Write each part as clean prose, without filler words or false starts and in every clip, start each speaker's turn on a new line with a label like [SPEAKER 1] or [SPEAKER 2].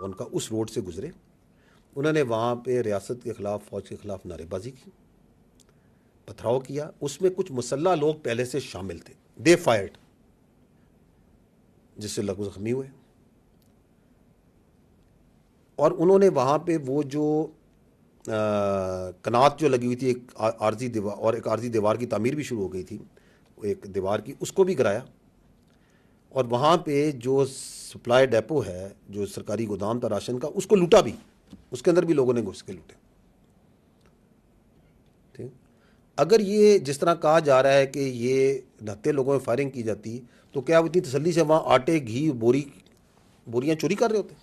[SPEAKER 1] ان کا اس روڈ سے گزرے. انہوں نے وہاں پہ ریاست کے خلاف، فوج کے خلاف نعرے بازی کی، پتھراؤ کیا. اس میں کچھ مسلح لوگ پہلے سے شامل تھے. دے فائرڈ، جس سے لوگ زخمی ہوئے. اور انہوں نے وہاں پہ وہ جو کنات جو لگی ہوئی تھی، ایک عارضی دیوار، اور ایک عارضی دیوار کی تعمیر بھی شروع ہو گئی تھی ایک دیوار کی، اس کو بھی گرایا. اور وہاں پہ جو سپلائی ڈیپو ہے، جو سرکاری گودام تھا راشن کا، اس کو لوٹا بھی. اس کے اندر بھی لوگوں نے گھس کے لوٹے. ٹھیک. اگر یہ جس طرح کہا جا رہا ہے کہ یہ 69 لوگوں میں فائرنگ کی جاتی، تو کیا وہ اتنی تسلی سے وہاں آٹے، گھی، بوریاں چوری کر رہے ہوتے؟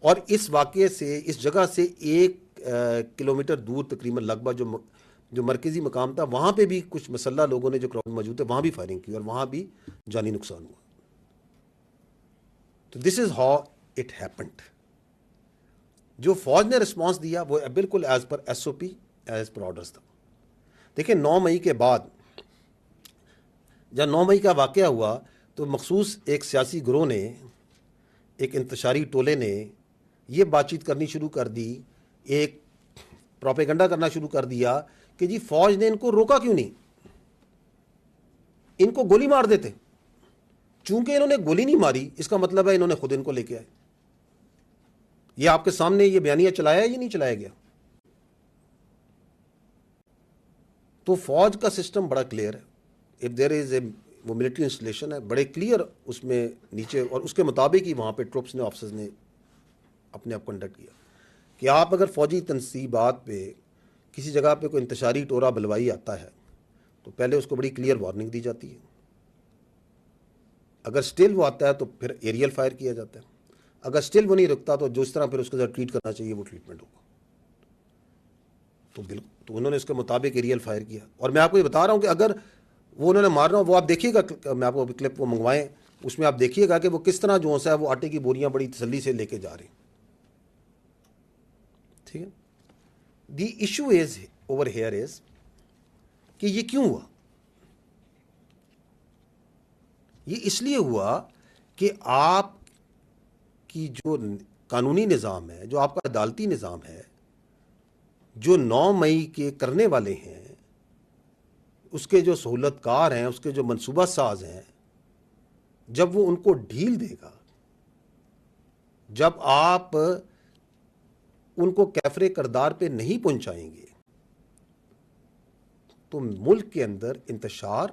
[SPEAKER 1] اور اس واقعے سے، اس جگہ سے 1 کلومیٹر دور تقریباً لگ بھگ جو مرکزی مقام تھا، وہاں پہ بھی کچھ مسلح لوگوں نے جو کراؤڈ موجود تھے وہاں بھی فائرنگ کی، اور وہاں بھی جانی نقصان ہوا. تو دس از ہاؤ اٹ ہیپنڈ. جو فوج نے رسپانس دیا وہ بالکل ایز پر ایس او پی، ایز پر آرڈرز تھا. دیکھیں 9 مئی کے بعد، جب 9 مئی کا واقعہ ہوا، تو مخصوص ایک سیاسی گروہ نے، ایک انتشاری ٹولے نے یہ بات چیت کرنی شروع کر دی، ایک پروپیگنڈا کرنا شروع کر دیا کہ جی فوج نے ان کو روکا کیوں نہیں، ان کو گولی مار دیتے. چونکہ انہوں نے گولی نہیں ماری، اس کا مطلب ہے انہوں نے خود ان کو لے کے آئے. یہ آپ کے سامنے یہ بیانیہ چلایا ہے یا نہیں چلایا گیا؟ تو فوج کا سسٹم بڑا کلیئر ہے. اف دیر از اے، وہ ملٹری انسٹالیشن ہے، بڑے کلیئر اس میں نیچے، اور اس کے مطابق ہی وہاں پہ ٹروپس نے، آفیسرز نے اپنے آپ کنڈکٹ کیا کہ آپ اگر فوجی تنصیبات پہ کسی جگہ پہ کوئی انتشاری ٹورا بلوائی آتا ہے تو پہلے اس کو بڑی کلیئر وارننگ دی جاتی ہے. اگر سٹل وہ آتا ہے تو پھر ایریل فائر کیا جاتا ہے. اگر سٹل وہ نہیں رکتا تو جس طرح پھر اس کے ساتھ ٹریٹ کرنا چاہیے وہ ٹریٹمنٹ ہوگا. تو انہوں نے اس کے مطابق ایریل فائر کیا. اور میں آپ کو یہ بتا رہا ہوں کہ اگر وہ انہوں نے مارنا، وہ آپ دیکھیے گا، میں آپ کو کلپ وہ منگوائیں، اس میں آپ دیکھیے گا کہ وہ کس طرح جو ہے وہ آٹے کی بوریاں بڑی تسلی سے لے کے جا رہے ہیں. ٹھیک ہے. The issue is over here is کہ یہ کیوں ہوا. یہ اس لیے ہوا کہ آپ کی جو قانونی نظام ہے، جو آپ کا عدالتی نظام ہے، جو 9 مئی کے کرنے والے ہیں، اس کے جو سہولت کار ہیں، اس کے جو منصوبہ ساز ہیں، جب وہ ان کو ڈھیل دے گا، جب آپ ان کو کیفر کردار پہ نہیں پہنچائیں گے، تو ملک کے اندر انتشار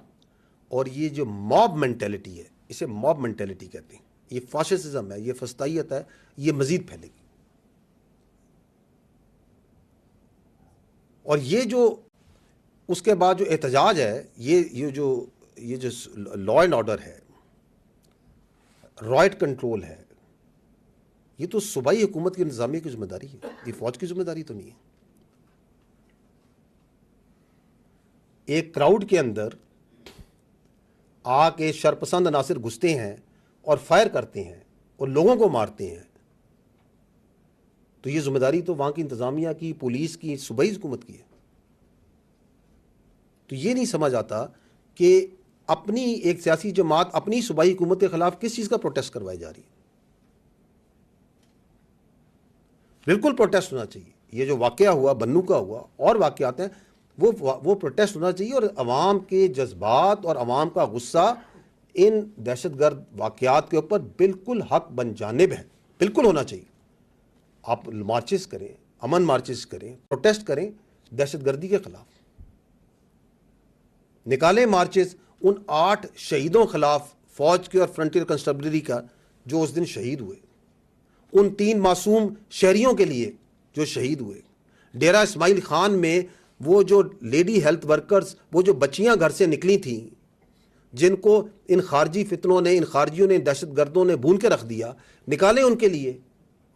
[SPEAKER 1] اور یہ جو موب مینٹیلٹی ہے، اسے موب مینٹیلٹی کہتے ہیں، یہ فاشسزم ہے، یہ فسطائیت ہے، یہ مزید پھیلے گی. اور یہ جو اس کے بعد جو احتجاج ہے، یہ جو لا اینڈ آرڈر ہے، رائٹ کنٹرول ہے، یہ تو صوبائی حکومت کی انتظامیہ کی ذمہ داری ہے، یہ فوج کی ذمہ داری تو نہیں ہے. ایک کراؤڈ کے اندر آ کے شرپسند عناصر گھستے ہیں اور فائر کرتے ہیں اور لوگوں کو مارتے ہیں، تو یہ ذمہ داری تو وہاں کی انتظامیہ کی، پولیس کی، صوبائی حکومت کی ہے. تو یہ نہیں سمجھ آتا کہ اپنی ایک سیاسی جماعت اپنی صوبائی حکومت کے خلاف کس چیز کا پروٹیسٹ کروائی جا رہی ہے. بالکل پروٹیسٹ ہونا چاہیے. یہ جو واقعہ ہوا، بنو کا ہوا، اور واقعات ہیں، وہ پروٹیسٹ ہونا چاہیے. اور عوام کے جذبات اور عوام کا غصہ ان دہشت گرد واقعات کے اوپر بالکل حق بن جانب ہے، بالکل ہونا چاہیے. آپ مارچز کریں، امن مارچز کریں، پروٹیسٹ کریں دہشت گردی کے خلاف، نکالیں مارچز ان 8 شہیدوں خلاف، فوج کے اور فرنٹیئر کنسٹیبلری کا، جو اس دن شہید ہوئے، ان 3 معصوم شہریوں کے لیے جو شہید ہوئے. ڈیرہ اسماعیل خان میں وہ جو لیڈی ہیلتھ ورکرز، وہ جو بچیاں گھر سے نکلی تھیں، جن کو ان خارجی فتنوں نے، ان خارجیوں نے، دہشت گردوں نے بھون کے رکھ دیا، نکالیں ان کے لیے،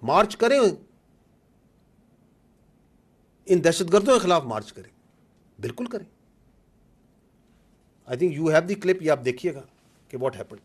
[SPEAKER 1] مارچ کریں، ان دہشت گردوں کے خلاف مارچ کریں، بالکل کریں. I think you have the clip, یہ آپ دیکھیے گا کہ واٹ ہیپنڈ.